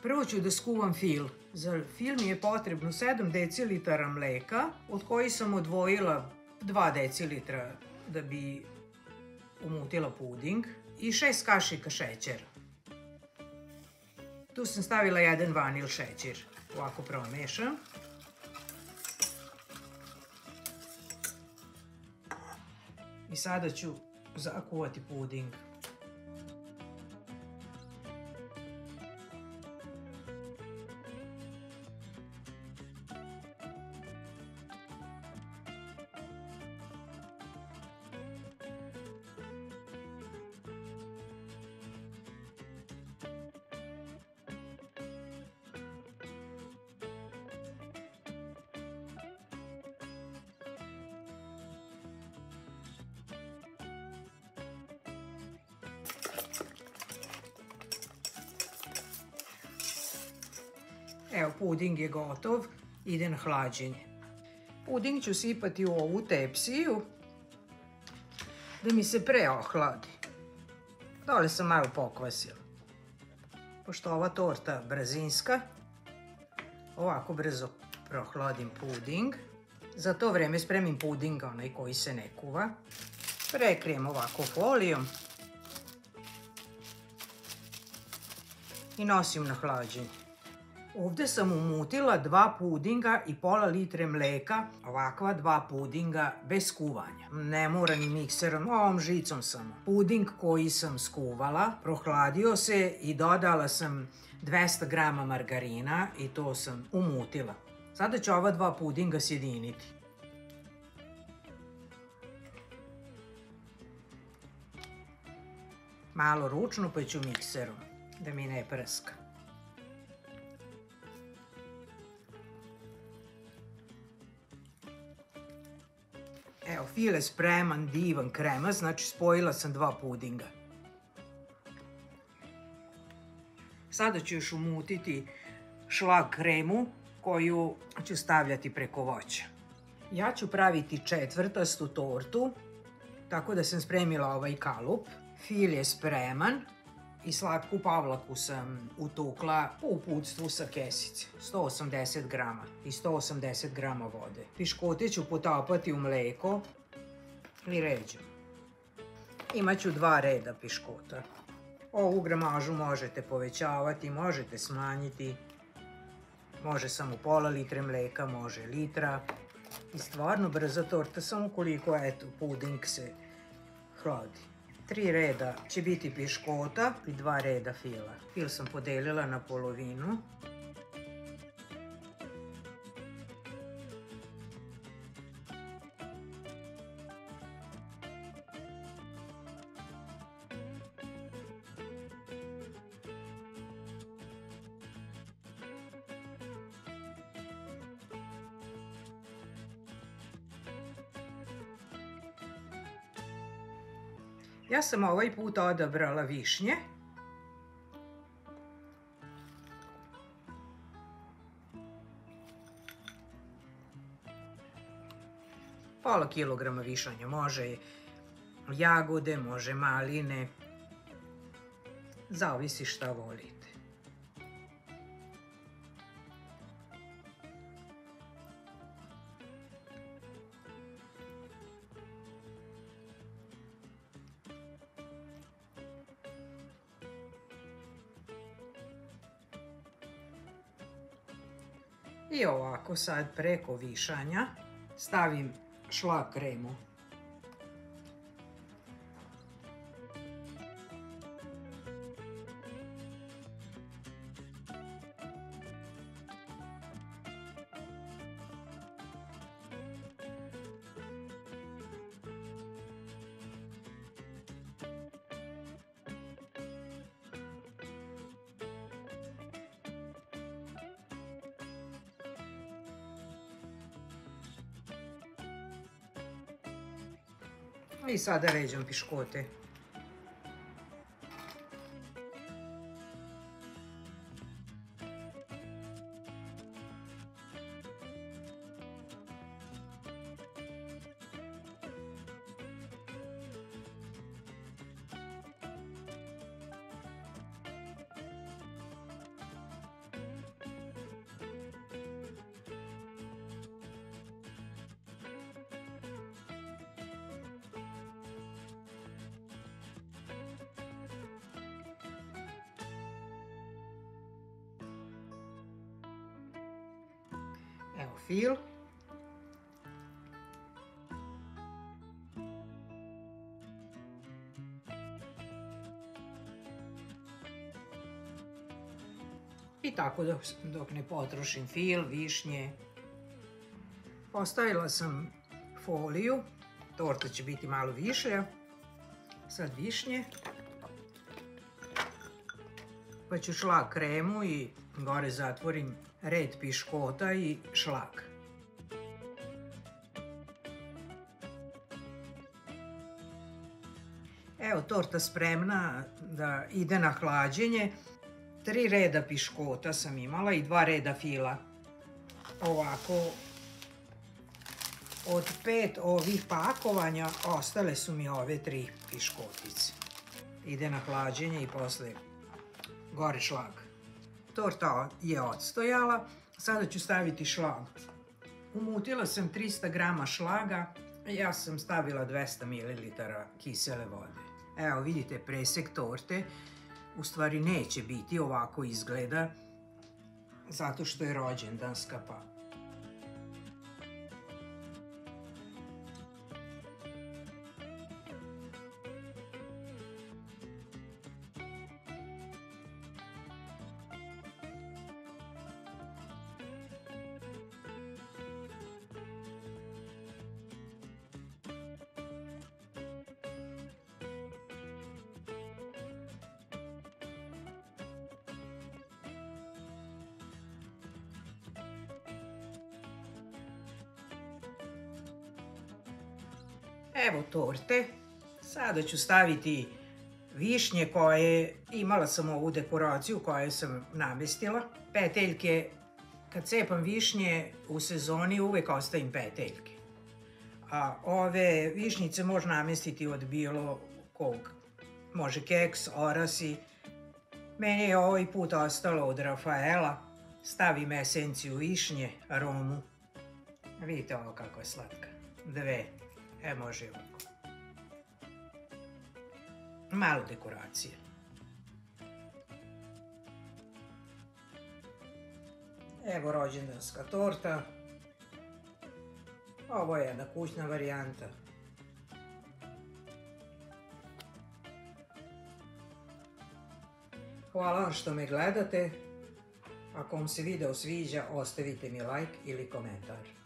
Prvo ću da skuvam fil. Za fil mi je potrebno 7 decilitara mleka, od kojih sam odvojila 2 decilitra da bi umutila puding i 6 kašika šećera. Tu sam stavila 1 vanil šećer. Ovako promešam. I sada ću zakuvati puding. Evo, puding je gotov, ide na hlađenje. Puding ću sipati u ovu tepsiju da mi se preohladi. Dole sam malo pokvasila. Pošto ova torta brzinska, ovako brzo prohladim puding. Za to vreme spremim puding, onaj koji se ne kuva. Prekrijem ovako folijom i nosim na hlađenje. Ovde sam umutila 2 pudinga i pola litre mleka, ovakva 2 pudinga bez skuvanja. Ne mora ni mikserom, ovom žicom samo. Puding koji sam skuvala, prohladio se i dodala sam 200 grama margarina i to sam umutila. Sada ću ova 2 pudinga sjediniti. Malo ručno pa ću mikserom, da mi ne prska. Evo, fil je spreman, divan kremast, znači spojila sam 2 pudinga. Sada ću još umutiti šlag kremu koju ću stavljati preko voća. Ja ću praviti četvrtastu tortu, tako da sam spremila ovaj kalup. Fil je spreman i slatku pavlaku sam utukla u uputstvu sa kesice. 180 grama i 180 grama vode. Piškote ću potapati u mleko i ređem. Imaću 2 reda piškota. Ovu gramažu možete povećavati, možete smanjiti. Može samo pola litre mleka, može litra. I stvarno brza torta, samo koliko, eto, puding se hladi. 3 reda će biti piškota i 2 reda fila. Fil sam podelila na polovinu. Ja sam ovaj put odabrala višnje. Pola kilograma višanja, može jagode, može maline. Zavisi šta volite. I ovako sad preko višanja stavim šlag kremu. I sada ređam piškote. kao fil. I tako dok ne potrošim fil, višnje. Ostavila sam foliju, torta će biti malo više. Sad višnje. Pa ću šlag kremu i gore zatvorim red piškota i šlag. Evo torta spremna da ide na hlađenje. 3 reda piškota sam imala i 2 reda fila. Ovako, od 5 ovih pakovanja ostale su mi ove 3 piškotice. Ide na hlađenje i posle gore šlag. Torta je odstojala, sada ću staviti šlag. Umutila sam 300 grama šlaga, ja sam stavila 200 ml kisele vode. Evo vidite presek torte, u stvari neće biti ovako izgleda, zato što je rođendanska pa. Evo torte, sada ću staviti višnje koje, imala sam ovu dekoraciju koju sam namestila. Peteljke, kad cepam višnje u sezoni uvek ostavim peteljke. A ove višnjice može namestiti od bilo kog. Može keks, orasi. Meni je ovaj put ostalo od Rafaela. Stavim esenciju višnje, aromu. Vidite ovo kako je slatka. 2. Može ovako. Malo dekoracije. Evo rođendanska torta. Ovo je jedna kućna varijanta. Hvala vam što me gledate. Ako vam se video sviđa, ostavite mi like ili komentar.